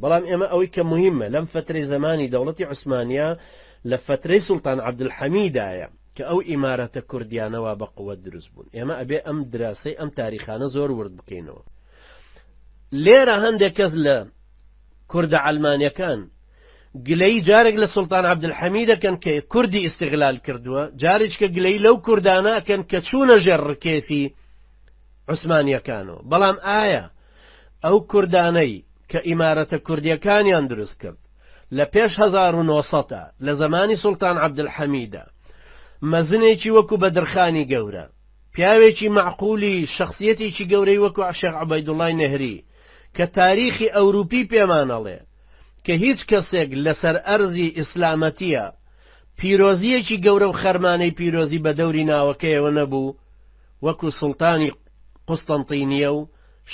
بەڵام ئێمە ئەوەی کە مهمە لەم فترەی زمانی دەوڵەتی عوسمانیا لە فترەی سوڵتان عەبدولحەمیدایە کە ئەو ئیمارەتە کوردیانەوە بە قووەت دروست بوون. ئێمە ئەبێ ئەم دراسەی ئەم تاریخانە زۆر ورد بکەینەوە. لێرە هەندێک کەس لە کوردە عەلمانیەکان گلەی جارێک لە سوڵتان عەبدولحەمید دەکەن کە کوردی ئیستیغلال کردووە، جارێککە گلەی لەو کوردانە ئەکەن کە چوونە ژێر ڕکێفی عوسمانیەکانەوە. بەڵام ئایا ئەو کوردانەی کە ئیمارەتە کوردیەکانیان دروست کرد لە پێش 1970 لە زمانی سوڵتان عەبدولحەمیدە مەزنێکی وەکو بەدرخانی گەورە، پیاوێکی معقولی شخصیەتێکی گەورەی وەکو شێخ عوبەیدوڵڵای نەهری کە تاریخی ئەوروپی پێمانەڵێ کە هیچ کەسێک لەسەر ئەرزی ئیسلامەتیە پیرۆزیەکی گەورە و خەرمانەی پیرۆزی بە دەوری ناوەکەیەوە نەبوو وەکو سوڵتانی قوستەنتینیە و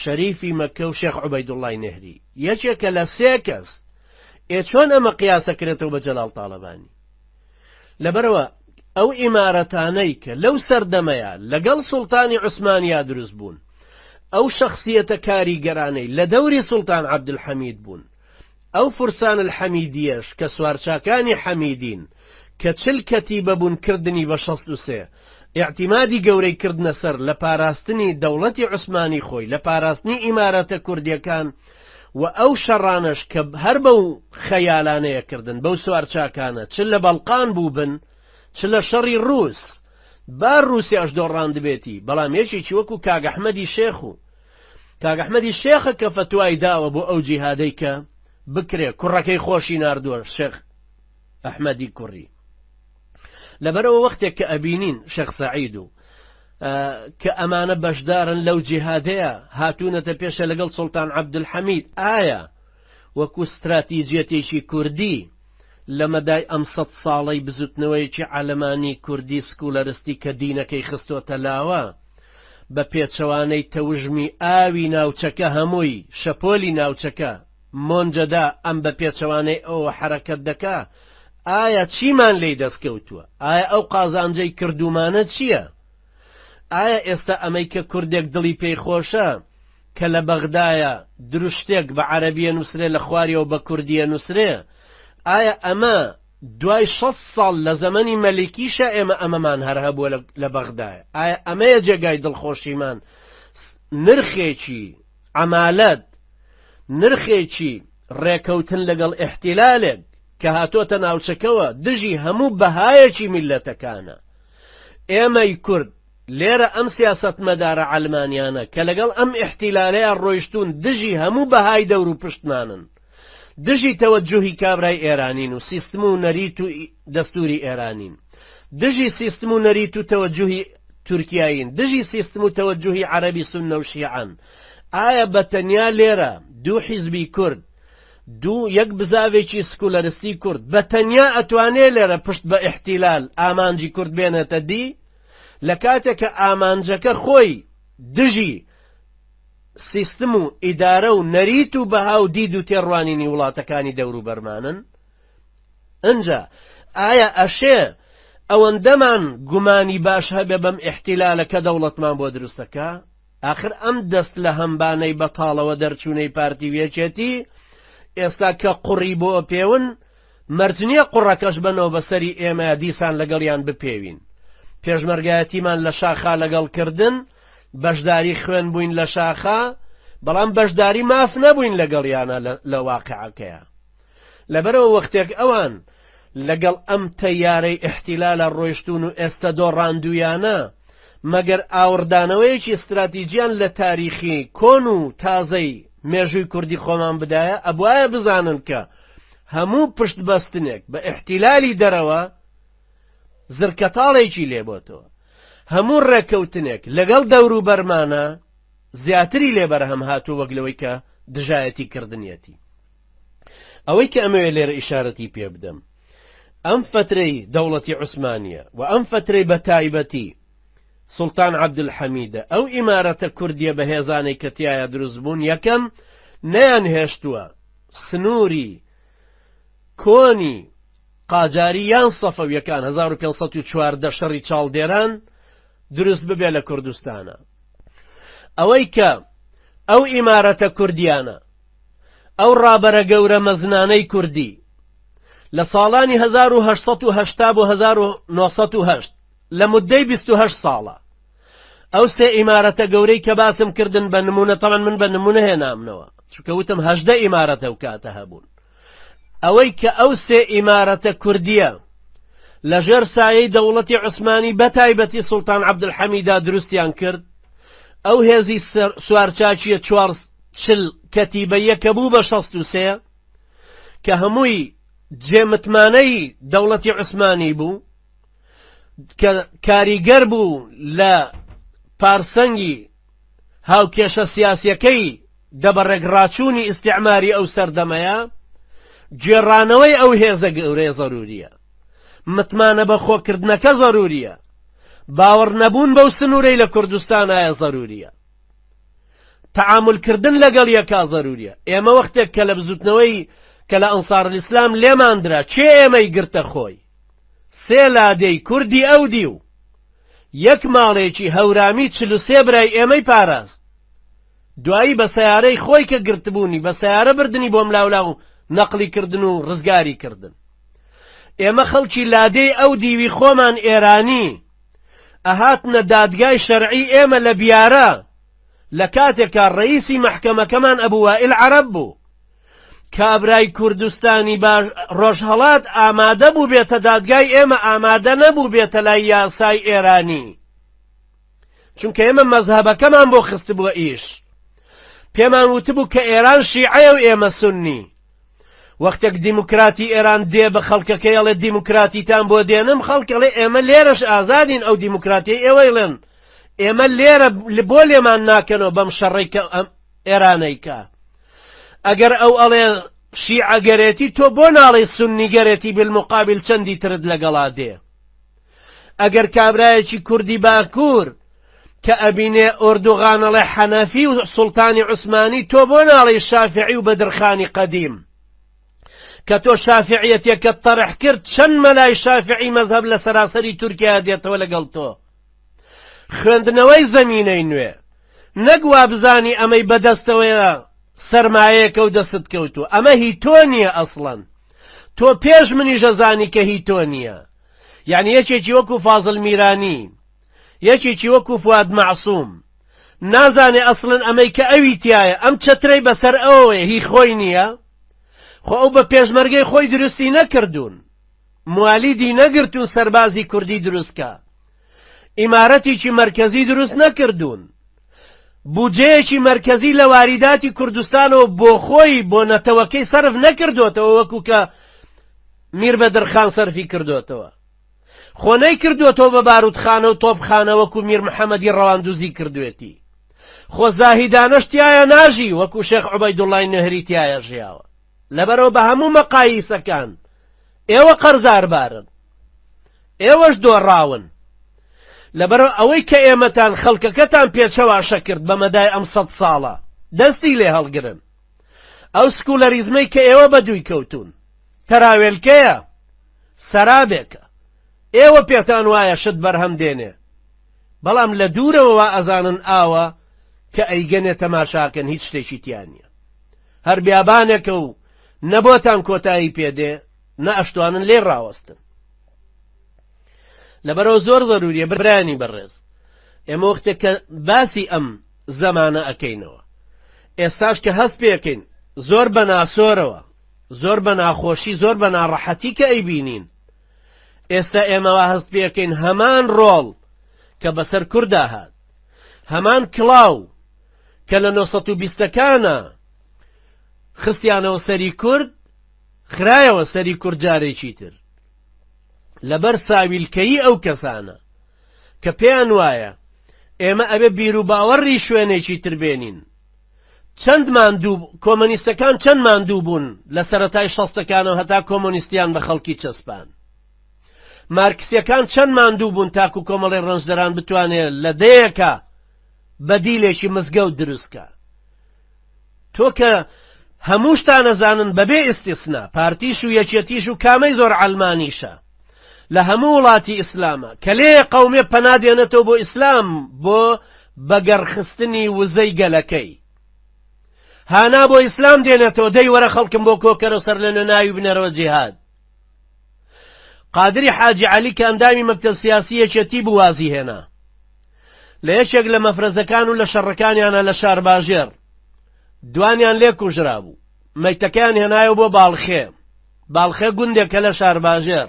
شەریفی مەکە و شێخ عوبەیدوڵڵای نەهری. یەکێکە لە 3 کەس چۆن ئەمە قیاسەکرێتەوە بە جەلال تاڵەبانی. لەبەرەوە ئەو ئیمارەتانەی کە لەو سەردەمەیە لەگەڵ سوڵتانی عوسمانیا دروست بوون، ئەو شخصیەتە کاریگەرانەی لە دەوری سوڵتان عەبدولحەمید بوون، ئەو فرسان الحەمیدیەش کە سوارچاکانی حەمیدین کە 40 کەتیبە بوون کردنی بە 63 اعتیمادی گەورەی کردنە سەر لە پاراستنی دەوڵەتی عوسمانی خۆی، لە پاراستنی ئیمارەتە کوردیەکان و ئەو شەڕانش کە هەر بەو خەیالانەیە کردن بەو سوارچاکانە چ لە بەڵقان بوو بن چ لە شەڕی ڕووس با ڕووسیاش دۆڕاند بێتی. بەڵام یەکێکی وەکو کاگەحمەدی شێخ و کاگەحمەدی شێخە کە فتوای داوە بۆ ئەو جیهادەی کە بکرێ کوڕەکەی خۆشی ناردووە شێخ ئەحمەدی کوڕی. لەبەرەوە وەختێک کە ئەبینین شێخ سەعید و کە ئەمانە بەشدارن لەو جیهادەیە هاتوونەتە پێشە لەگەڵ سوڵتان عەبدولحەمید، ئایا وەکو استراتیجیەتێکی کوردی لە مەدای ئەم 100 ساڵەی بزوتنەوەیکی عەلەمانی کوردی سکولەرستی کە دینەکەی خستۆتە لاوە بە پێچەوانەی تەوژمی ئاوی ناوچەکە هەمووی شەپۆلی ناوچەکە مۆنجەدا ئەم بە پێچەوانەی ئەوە حرەکەت دەکا، ئایا چیمان لێی دەستکەوتووە؟ ئایا ئەو قازانجەی کردومانە چییە؟ ئایا ئێستا ئەمەی کە کوردێک دڵی پێی خۆشە کە لە بەغدایە دروشتێک بە عەرەبیە نووسرێ لە خواریەوە بە کوردیە نووسرێ، ئایا ئەمە دوای 60 ساڵ لە زەمەنی مەلیکیشە ئێمە ئەمەمان هەر هەبووە لە بەغدایە؟ ئایا ئەمەیە جێگای دڵخۆشیمان؟ نرخێکی عەمالەت، نرخێکی ڕێکەوتن لەگەڵ ئیحتیلالێک کە هاتۆتە ناوچەکەوە دژی هەموو بەهایەکی میلەتەکانە. ئێمەی کورد لێرە ئەم سیاسەت مەدارە عەلمانیانە کە لەگەڵ ئەم ئیحتیلالەیە ڕۆیشتون دژی هەموو بەهای دەور و پشتمانن، دژی تەوەجوهی کابرای ئێرانین و سیستم و نەریت و دەستوری ئێرانین، دژی سیستم و نەریت و تەوەجوهی تورکیاین، دژی سیستم و تەوەجوهی عەرەبی سوننە و شیعەن. ئایا بەتەنیا لێرە دوو حیزبی کورد یەک بزاوێکی سکولەرستی کورد بەتەنیا ئەتوانێت لێرە پشت بە ئیحتیلال ئامانجی کورد بێنێتە دی لە کاتێکە ئامانجەکە خۆی دژی سیستم و ئیدارە و نەریت و بەها و دید و تێڕوانینی وڵاتەکانی دەور و بەرمانن؟ ئەنجا ئایا ئەشێ ئەوەندەمان گومانی باش هەبێ بەم ئیحتیلالە کە دەوڵەتمان بۆ دروستەکە؟ ئاخر ئەم دەست لە هەمبانەی بەتاڵەوە دەرچوونەی پارتی وێچێتی ئێستا کە قوڕی بۆ پێون مەرجنیە قوڕەکەش بنەوە بەسەری ئێمە دیسان لەگەڵیان بپێوین. پێشمەرگایەتیمان لە شاخا لەگەڵکردن، بەشداری خوێن بووین لە شاخا، بەڵام بەشداری ماف نەبووین لەگەڵیانە لە واقعەکەیە. لەبەرەوە وەختێک ئەوان لەگەڵ ئەم تەیارەی ئیحتیلالە ڕۆیشتون و ئێستا دۆڕاندویانە مەگەر ئاوردانەوەیەکی استراتیجیان لە تاریخی کۆن و تازەی مێژووی کوردی خۆمان بدایە، ئەبوایە بزانن کە هەموو پشت بەستنێک بە ئیحتیلالی دەرەوە زرکەتاڵێکی لێبۆتەوە، هەموو ڕێکەوتنێک لەگەڵ دەور و بەرمانە زیاتری لێبەرهەم هاتوو وەک لەوەی کە دژایەتی کردنیەتی. ئەوەی کە ئەمەوێت لێرە ئیشارەتی پێ بدەم، ئەم فترەی دەوڵەتی عوسمانیە و ئەم فترەی بە تایبەتی سوڵتان عەبدولحەمیدە ئەو ئیمارەتە کوردیە بە هێزانەی کە تایە دروست بوون، یەکەم نەیان هێشتووە سنووری کۆنی قاجاری یان سەفەویەکان 1514 شەڕی چاڵدێران دروست ببێ لە کوردستانە. ئەوەی کە ئەو ئیمارەتە کوردیانە ئەو ڕابەرە گەورە مەزنانەی کوردی لە ساڵانی 1970 بۆ 1970 لە مدەی 28 ساڵە ئەو سێ ئیمارەتە گەورەی کە باسم کردن بە نمونە تەڵەن من بە نمونە هێنامنەوە چونکە وتم 18 ئیمارەتە و کاتە هەبوون ئەوەی کە ئەو سێ ئیمارەتە کوردیە لەژێر سایەی دەوڵەتی عوسمانی بەتایبەتی سوڵتان عەبدولحەمیدا دروستیان کرد ئەو هێزی سوارچاکیە 40 کەتیبەیە کە بوو بە 63 کە هەمووی جێمتمانەی دەوڵەتی عوسمانی بوو کە کاریگەر بوو لە پارسەنگی هاوکێشە سیاسیەکەی دەبەڕێکڕاچوونی ئیستیعماری ئەو سەردەمەیە گێڕانەوەی ئەو هێزە گەورەیە ضروریە متمانە بە خۆکردنەکە ضروریە باوەڕ نەبوون بەو سنوورەی لە کوردستانایە ضروریە تەعاملکردن لەگەڵ یەکا ضروریە ئێمە وەختێک کە لە بزوتنەوەی کە لە ئەنسار الئیسلام لێماندرا چێ ئێمەی گرتە خۆی سێ لادەی کوردی ئەودی و یەک ماڵێکی هەورامی 43 برای ئێمەی پاراست دوایی بە سەیارەی خۆی کە گرتبوونی بە سەیارە بردنی بۆ ملاولاو نەقلی کردن و ڕزگاری کردن ئێمە خەڵکی لادەی ئەو دیوی خۆمان ئێرانی ئەهاتنە دادگای شەرعی ئێمە لە بیارە لە کاتێکا ڕئیسی مەحکەمەکەمان ئەبوو وائیل عەرەب بوو کابرای کوردستانی باش ڕۆژهەڵات ئامادە بوو بێتە دادگای ئێمە ئامادە نەبوو بێتە لای یاسای ئێرانی چونکە ئێمە مەزهەبەکەمان بۆ خست بووە ئیش پێمان وتبوو کە ئێران شیعەیە و ئێمە سونی وەختێک دیموکراتی ئێران دێ بە خەڵکەکەی ئەڵێ دیموکراتیتان بۆ دێنم خەڵکەڵێ ئێمە لێرەش ئازادین ئەو دیموکراتی ئێوەیڵێن ئێمە لێرە بۆ لێمان ناکەنەوە بەم شەڕی کە ئێرانەیکە ئەگەر ئەو ئەڵێ شیعەگەرێتی تۆ بۆ ناڵێ سونیگەرێتی بالمقابل چەندی ترت لەگەڵا دێ ئەگەر کابرایەکی کوردی باکوور کە ئەبینێ ئۆردوغانەڵێ حەنەفی و سوڵتانی عوسمانی تۆ بۆ ناڵێ شافعی و بەدرخانی قەدیم کە تۆ شافعیەتێکە تەرح کرد چەند مەلای شافعی مەذهب لە سەراسەری تورکیا دێتەوە لەگەڵ تۆ خوێندنەوەی زەمینەی نوێ نەگوا بزانی ئەمەی بەدەستەوەیە سەرمایەکە و دەست کەوتو ئەمە هی تۆ نییە ئەسڵەن تۆ پێش منیژە زانی کە هی تۆ نییە یعنی یەکێکی وەکو فازڵ میرانی یەکێکی وەکو فواد مەعسووم نازانێ ئەسڵن ئەمەی کە ئەوی تایە ئەم چەترەی بەسەر ئەوەیە هی خۆی نییە خۆ ئەو بە پێشمەرگەی خۆی دروستی نەکردوون موالیدی نەگرتون سەربازی کوردی دروستکە ئیمارەتێکی مەرکەزی دروست نەکردوون بودجەیەکی مەرکەزی لە واریداتی کوردستانەوە بۆ خۆی بۆ نەتەوەکەی سەرف نەکردوتەوە وەکو کە میر بەدرخان سەرفی کردوتەوە خۆنەی کردوتەوە بە بارودخانە و تۆپخانە وەکو میر محەممەدی ڕەواندوزی کردوێتی خۆ زاهیدانەش تایە ناژی وەکو شێخ عوبەیدوڵڵای نەهری تایە ژیاوە لەبەرەوە بە هەموو مەقایسەکان ئێوە قەرزاربارن ئێوەش دۆڕاون لەبەرەوە ئەوەی کە ئێمەتان خەڵکەکەتان پێچەواشە کرد بە مەدای ئەم 100 ساڵە دەستی لێ هەڵگرن ئەو سکولەریزمەی کە ئێوە بەدووی کەوتون تەراوێلکەیە سەرابێکە ئێوە پێتان وایە شت بەرهەم دێنێ بەڵام لە دوورەوە ئەزانن ئاوە کە ئەیگەنێ تەماشاکەن هیچ شتێکی تیان نییە هەر بیابانێکە و نەبۆتان کۆتایی پێدێ نە ئەشتوانن لێ ڕاوەستن لەبەرەوە زۆر ضروریە برانی بەڕێز ئێمە وەختێک کە باسی ئەم زەمانە ئەکەینەوە ئێستاش کە هەست پێکەین زۆر بە ناسۆرەوە زۆر بە ناخۆشی زۆر بە ناڕەحەتی کە ئەیبینین ئێستا ئێمەوە هەست پێکەین هەمان ڕۆڵ کە بەسەر کووردا هات هەمان کڵاو کە لە 1920ەکانە خستیانەوە سەری کورد خرایەوە سەری کورد جارێکی تر لەبەر ساویلکەیی ئەو کەسانە کە پێیان وایە ئێمە ئەبێ بیر و باوەڕی شوێنێکی تر بێنین چەند ماندوو کۆمۆنیستەکان چەند ماندوو بوون لە سەرەتای 60ەکانەوە هەتا کۆمۆنیستیان بە خەڵکی چەسپان مارکسیەکان چەند ماندوو بوون تاکو کۆمەڵی ڕەنجدەران بتوانێت لە دەیەکە بەدیلێکی مزگەوت دروستکە تۆ کە هەموو شتان نەزانن بەبێ ئیستیسنا پارتیش و یەکێتیش و کامەی زۆر عەلمانیشە لە هەموو وڵاتی ئیسلامە کە لێ قەومێ پەنادێنێتەوە بۆ ئیسلام بۆ بەگەڕخستنی وزەی گەلەکەی هانا بۆ ئیسلام دێنێتەوە دەی وەرە خەڵکم بۆ کۆکەرە سەر لە ناوی بنەرەوە جیهاد. قادری حاجی عەلی کە ئەندامی مەکتەب سیاسی یەکێتی بوازی هێنا لە یەکێک لە مەفرەزەکان و لە شەڕەکانیانە لە شار باژێر، دوانیان لێ کوژرا بوو، مەیتەکەیان هێنایەوە بۆ باڵخێ گوندێکە لە شار باژێر.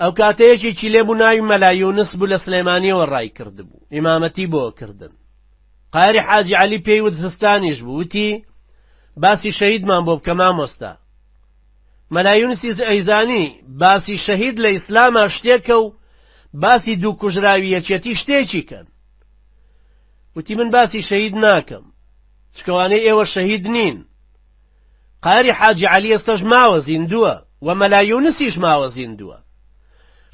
ئەو کاتەیەکێکی لێبوو ناوی مەلا یونس بوو لە سلێمانیەوە ڕای کردبوو، ئیمامەتی بۆ کردن. قاری حاجی عەلی پێی وت زستانیش بوو، وتی باسی شەهیدمان بۆ بکە مامۆستا. مەلا یونسی ئەیزانی باسی شەهید لە ئیسلامە شتێکە و باسی دوو کوژراوی یەکێتی شتێکی کەن. وتی من باسی شەهید ناکەم، چکەوانەی ئێوە شەهید نین. قاری حاجی عەلی ئێستاش ماوە زیندووە و مەلا یونسیش ماوە زیندووە،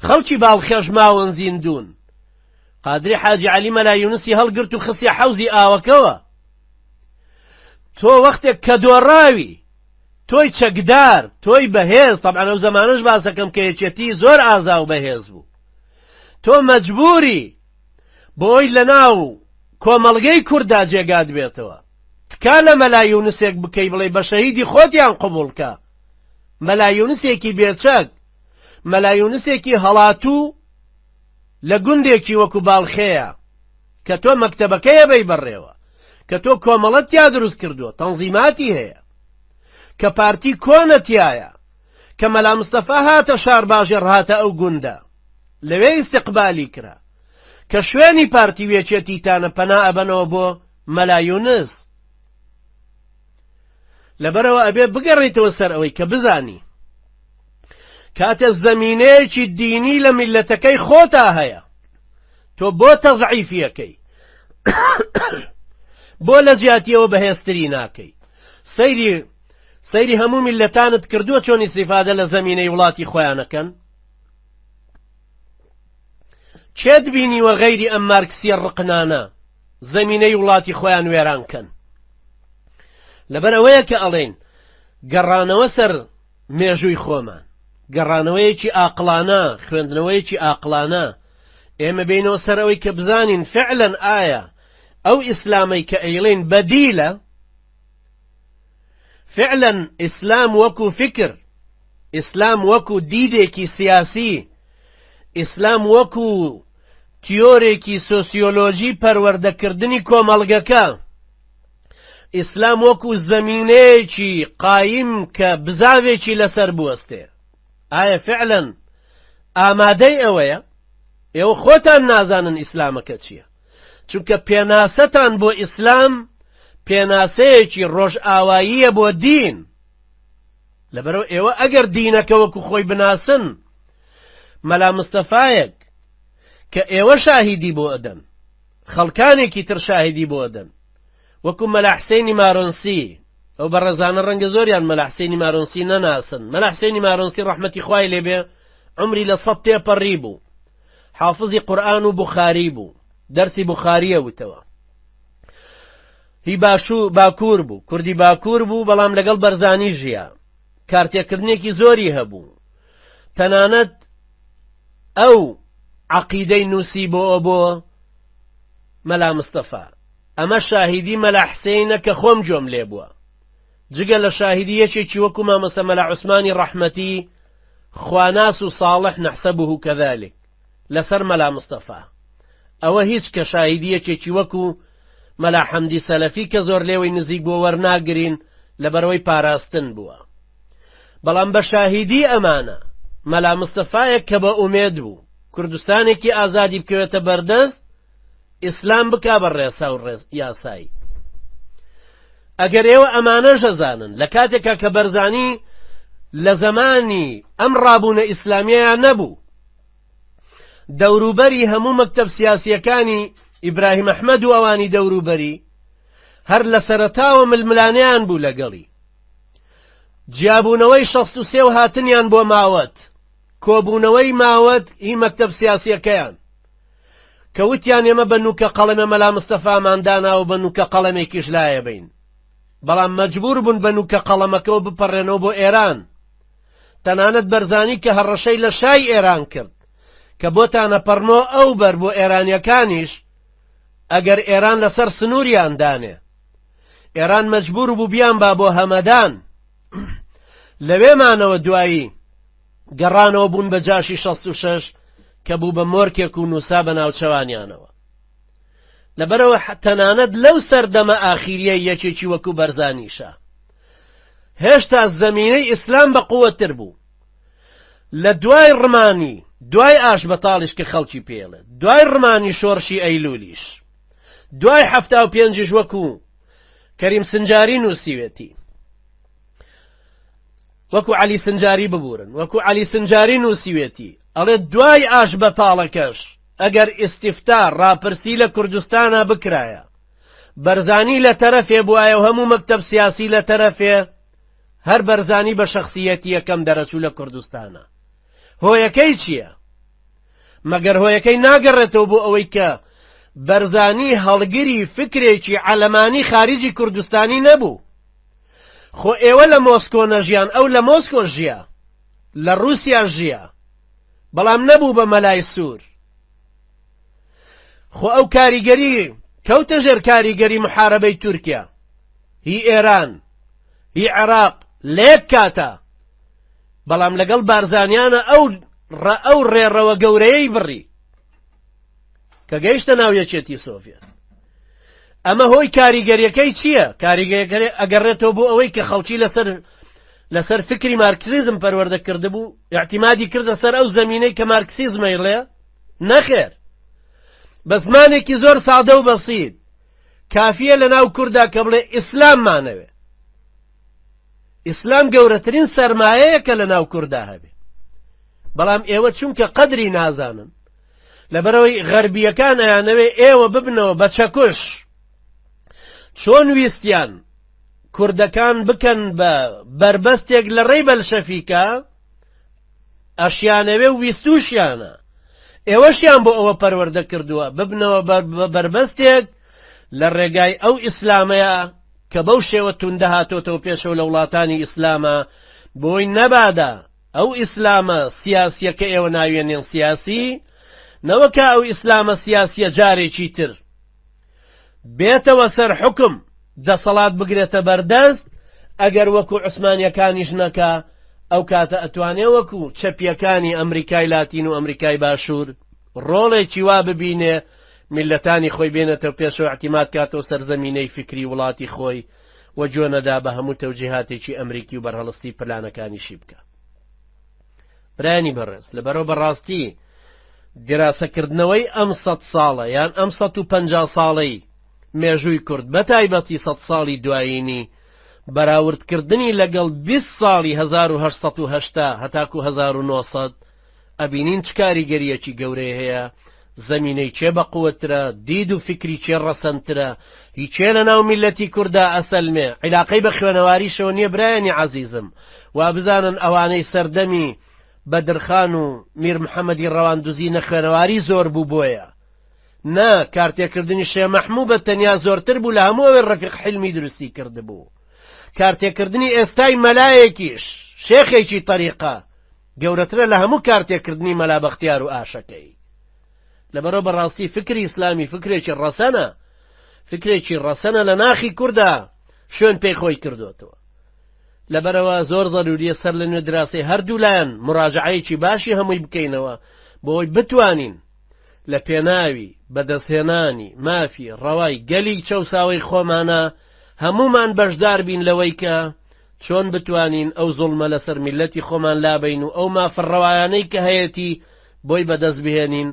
خەڵکی باڵخێش ماوەن زیندون. قادری حاجی عەلی مەلا یونسی هەڵگرت و خستی حەوزی ئاوەکەوە. تۆ وەختێک کە دۆڕاوی تۆی چەکدار، تۆی بەهێز، طبعا ئەو زەمانەش باسەکەم کە یەکێتی زۆر ئازا و بەهێز بوو، تۆ مەجبوری بۆی لە ناو کۆمەڵگەی کووردا جێگات بێتەوە، تکا لە مەلا یونسێک بکەی بڵێ بە شەهیدی خۆتیان قبوڵکە. مەلا یونسێکی بێچەک، مەلا یونسێکی هەڵاتوو لە گوندێکی وەکو باڵخەیە کە تۆ مەکتەبەکەیە بەی بەڕێوە، کە تۆ کۆمەڵەت تیا دروست کردووە، تەنزیماتی هەیە، کە پارتی کۆنەتیایە، کە مەلا مستەفا هاتە شار باژێر هاتە ئەو گوندە، لەوێ ئیستیقبالی کرا، کە شوێنی پارتی وێچێتیتانە پەنا ئەبەنەوە بۆ مەلا یونس. لەبەرەوە ئەبێ بگەڕێتەوە سەر ئەوەی کە بزانی کاتە زەمینەیەکی دینی لە میلەتەکەی خۆتا هەیە، تۆ بۆ تەضعیفیەکەی بۆ لە جیاتیەوە بەهێزتری ناکەی. سەیری هەموو میلەتانت کردووە چۆن ئیستیفادە لە زەمینەی وڵاتی خۆیانەکەن؟ چێت بینیوە غەیری ئەم مارکسیە ڕقنانە زەمینەی وڵاتی خۆیان وێرانکەن؟ لەبەر ئەوەیە کە ئەڵێن گەڕانەوە سەر مێژووی خۆمان، گەڕانەوەیەکی ئاقلانە، خوێندنەوەیەکی ئاقلانە، ئێمە بینەوە سەر ئەوەی کە بزانین فعلەن ئایا ئەو ئیسلامەی کە ئەیڵێن بەدیلە، فعلەن ئیسلام وەکو فکر، ئیسلام وەکو دیدێکی سیاسی، ئیسلام وەکو تیۆرێکی سۆسیۆلۆژی پەروەردەکردنی کۆمەڵگەکە، ئیسلام وەکو زەمینەیەکی قایم کە بزاوێکی لەسەر بوەستێ، ئایا فعلەن ئامادەی ئەوەیە؟ ئێوە خۆتان نازانن ئیسلامەکە چییە، چونکە پێناسەتان بۆ ئیسلام پێناسەیەکی ڕۆژئاواییە بۆ دین. لەبەرەوە ئێوە ئەگەر دینەکە وەکو خۆی بناسن، مەلا مستەفایەک کە ئێوە شاهیدی بۆ ئەدەن، خەڵکانێکی تر شاهیدی بۆ ئەدەن، وەکو مەلا حسێنی مارۆنسی، ئەو بەڕێزانە ڕەنگە زۆریان مەلا حسێنی مارۆنسی نەناسن. مەلا حسێنی مارۆنسی ڕەحمەتی خوای لێبێ عمری لە 100 تێپەڕی بوو، حافظی قورئان و بوخاری بوو، دەرسی بوخاریە وتەوە، هی باکوور بوو، کوردی باکوور بوو، بەڵام لەگەڵ بەرزانی ژیا، کارتێکردنێکی زۆری هەبوو، تەنانەت ئەو عەقیدەی نووسی بۆ مەلا مستەفا. ئەمە شاهیدی مەلا حسێنە کە خۆم جۆم لێ بووە، جگە لە شاهیدی یەکێکی وەکو مامەسە مەلا عوسمانی ڕەحمەتی خواناس و صالح نەحسەبه کەذالک لەسەر مەلا مستەفا. ئەوە هیچ کە شاهیدی یەکێکی وەکو مەلا حەمدی سەلەفی کە زۆر لێوەی نزیک بۆ وەرناگرین لەبەرەوەی پاراستن بووە. بەڵام بە شاهیدی ئەمانە مەلا مستەفایەک کە بە ئومێد بوو کوردستانێکی ئازادی بکەوێتە بەردەست، ئیسلام بکا بە ڕێسا و یاسایی. ئەگەر ئێوە ئەمانە ژەزانن لە کاتێکا کە بەرزانی لە زەمانی ئەم ڕابوونە ئیسلامیەیان نەبوو، دەوروبەری هەموو مەکتەب سیاسیەکانی ئیبراهیم ئەحمەد و ئەوانی دەوروبەری هەر لە سەرەتاوە ململانیان بوو لەگەڵی، جیابوونەوەی 63 و هاتنیان بۆ ماوەت، کۆبوونەوەی ماوەت هی مەکتەب سیاسیەکەیان کە وتیان ئێمە بە نوکە قەڵەمە مەلا مستەفامان داناوە بە نوکە قەڵەمێکیش لایە بین، بەڵام مەجبور بوون بە نوکە قەڵەمەکەەوە بپەڕێنەوە بۆ ئێران. تەنانەت بەرزانی کە هەڕەشەی لە شای ئێران کرد کە بۆتانە پەڕنۆ ئەو بەر بۆ ئێرانیەکانیش ئەگەر ئێران لەسەر سنووریان دانێ ئێران مەجبور بوو بیان با بۆ هەمەدان لەوێمانەوە دوایی گەڕانەوە بوون بە جاشی 66 کە بوو بە مۆرکێک و نووسا بە ناوچەوانیانەوە لەبەرەوە تەنانەت لەو سەردەمە ئاخیریە یەکێکی وەکو بەرزانیشە هێشتا زەمینەی ئیسلام بە قووەتر بوو لە دوای ڕمانی دوای ئاش بەتاڵیش کە خەڵکی پێڵێت دوای ڕمانی شۆڕشی ئەیلولیش دوای 75 وەکو کەریم سنجاری نووسیوێتی وەکو عەلی سنجاری ببورن وەکو عەلی سنجاری نووسیوێتی ئەڵێ دوای ئاش بەتاڵەکەش ئەگەر ئیستیفتا ڕاپرسی لە کوردستانە بکرایە بەرزانی لە تەرەفێ بوایە و هەموو مەکتەب سیاسی لە تەرەفێ هەر بەرزانی بە شەخسیەتی یەکەم دەرەچوو لە کوردستانە هۆیەکەی چییە؟ مەگەر هۆیەکەی ناگەڕێتەوە بۆ ئەوەی کە بەرزانی هەڵگری فکرێکی عەلەمانی خارجی کوردستانی نەبوو خۆ ئێوە لە مۆسکۆ نەژیان ئەو لە مۆسکۆ ژیە لە رووسیا ژیە بەڵام نەبوو بە مەلای سوور خۆ ئەو کاریگەری کەوتە ژێر کاریگەری محارەبەی تورکیا هی ئێران هی عێراق لێک کاتە بەڵام لەگەڵ بارزانیانە ئەو ڕێڕەوە گەورەیەی بڕی کە گەیشتە ناو یەکێتی سۆڤێت ئەمە هۆی کاریگەریەکەی چییە؟ کاریگەریەکە ئەگەڕێتەوە بۆ ئەوەی کە خەڵکی لەسەر فکری مارکسیزم پەروەردە کرده بوو اعتیمادی کردە سەر ئەو زەمینەی کە مارکسیزمەیڵێ نەخێر بە زمانێکی زۆر سادە و بەسیط کافیە لە ناو کووردا کە بڵێ ئیسلام مانەوێ ئیسلام گەورەترین سەرمایەیە کە لە ناو کووردا هەبێ بەڵام ئێوە چونکە قەدری نازانن لەبەرەوەی غەربیەکان ئەیانەوێ ئێوە ببنەوە بە چەکوش چۆن ویستیان کوردەکان بکەن بە بربەستێک لە ڕێی بەلشەفیکە ئەشیانەوێ و ویستوشیانە ئێوەشیان بۆ ئەوە پەروەردە کردووە ببنەوە بە بربەستێک لە ڕێگای ئەو ئیسلامەیە کە بەو شێوە توندە هاتۆتەوە پێشەوە لە وڵاتانی ئیسلامە بۆی نەبادا ئەو ئیسلامە سیاسیەکە ئێوە ناوێنێن سیاسی نەوەکە ئەو ئیسلامە سیاسیە جارێکی تر بێتەوە سەر حکم دەسەڵات بگرێتە بەردەست ئەگەر وەکو عوسمانیەکانیش نەکا ئەو کاتە ئەتوانێ وەکو چەپیەکانی ئەمریکای لاتین و ئەمریکای باشوور ڕۆڵێکی وا ببینێ میلەتانی خۆی بێنێتەوە پێشەوە اعتیماد کاتەوە سەرزەمینەی فکری وڵاتی خۆی و جۆنەدا بە هەموو تەوجیهاتێکی ئەمریکی و بەرهەڵستی پلانەکانیشی بکە برانی بەڕێز لەبەرەوە بەڕاستی دراسەکردنەوەی ئەم 100 ساڵە یان ئەم 150 ساڵەی مێژووی کورد بە تایبەتی 100 ساڵی دوایینی بەراوردکردنی لەگەڵ 20 ساڵی 1970 هەتاکو 1970 ئەبینین چ کاریگەریەکی گەورەی هەیە زەمینەی چێ بە قووەترە دید و فکری چێ ڕەسەنترە هیچێ لە ناو میلەتی کووردا ئەسەلمێ عیلاقەی بە خوێنەواریشەوە نییە برایانی عەزیزم وا بزانن ئەوانەی سەردەمی بەدرخان و میر محەممەدی ڕەواندوزی نەخوێنەواری زۆر بوو بۆیە نا کارتێکردنی شێ مەحموو بە تەنیا زۆرتر بوو لە هەمووەوەی ڕەفیق حلمی دروستی کرده بوو کارتێکردنی ئێستای مەلایەکیش شێخێکی تەریقە گەورەترە لە هەموو کارتێکردنی مەلا بەختیار و ئاشەکەی لەبەرەوە بەڕاستی فکری ئیسلامی فکرێکی ڕەسەنە لە ناخی کووردا شوێن پێی خۆی کردوتەوە لەبەرەوە زۆر ضروریە سەر لە نوێ دراسی هەردوو لایەن مراجعەیەکی باشی هەمووی بکەینەوە بۆی بتوانین لە پێناوی بەدەستهێنانی مافی ڕەوای گەلی چەوساوی خۆمانە هەمومان بەشدار بین لەوەی کە چۆن بتوانین ئەو زوڵمە لەسەر میلەتی خۆمان لابین و ئەو مافڕەوایانەی کە هەیەی بۆی بەدەست بهێنین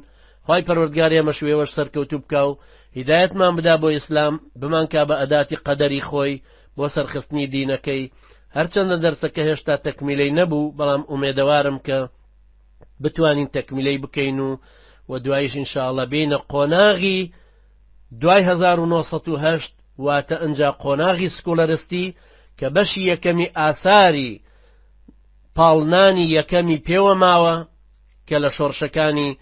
خی پەروەردگاری ئەمە شوێوەش سەرکەوتوو بکە و هیدایەتمان بدا بۆ ئیسلام بمانکە بە ئەداتی قەدەری خۆی بۆ سەرخستنی دینەکەی هەرچەندە دەرسەکە هێشتا تەکمیلەی نەبوو بەڵام ئومێدەوارم کە بتوانین تەکمیلەی بکەین و دوایش ئینشاءڵڵە بینە قۆناغی دوای 1970 واتە ئەنجا قۆناغی سکۆلەرستی کە بەشی یەکەمی ئاساری پاڵنانی یەکەمی پێوە ماوە کە لە شۆڕشەکانی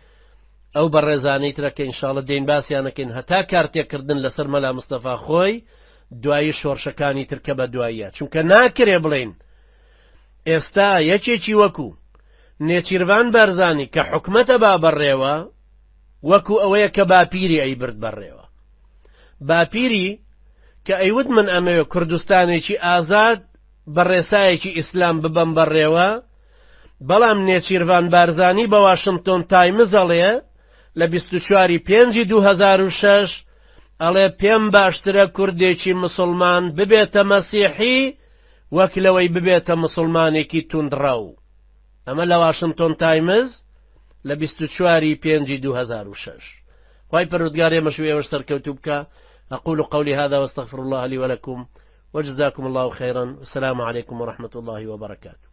ئەو بەڕێزانەی ترەکە ئینشاءڵڵە دێن باسییانەکەین هەتا کارتێکردن لەسەر مەلا مستەفا خۆی دوایی شۆڕشەکانی ترکە بە دواییە چونکە ناکرێ بڵێن ئێستا یەکێکی وەکو نێچیروان بەرزانی کە حکومەتە با بەڕێوە وەکو ئەوەیە کە باپیری ئەی برد بەڕێوە باپیری کە ئەیود من ئەمەوێ کوردستانێکی ئازاد بەڕێسایەکی ئیسلام ببەم بەڕێوە بەڵام نێچیروان بارزانی بە واشنگتن تایمز ئەڵێ لە 24/5/2006 ئەڵێ پێم باشترە کوردێکی مسلمان ببێتە مەسیحی وەک لەوەی ببێتە مسلمانێکی توندڕەو. ئەمە لە واشنگتن تایمز لە 24/5/2006. خی پەروەردگار ئێمەش ئێوەش سەرکەوتوو بکە. أقول قولي هذا واستغفر الله لي ولكم وجزاكم الله خيرا. والسلام عليكم ورحمة الله وبركاته.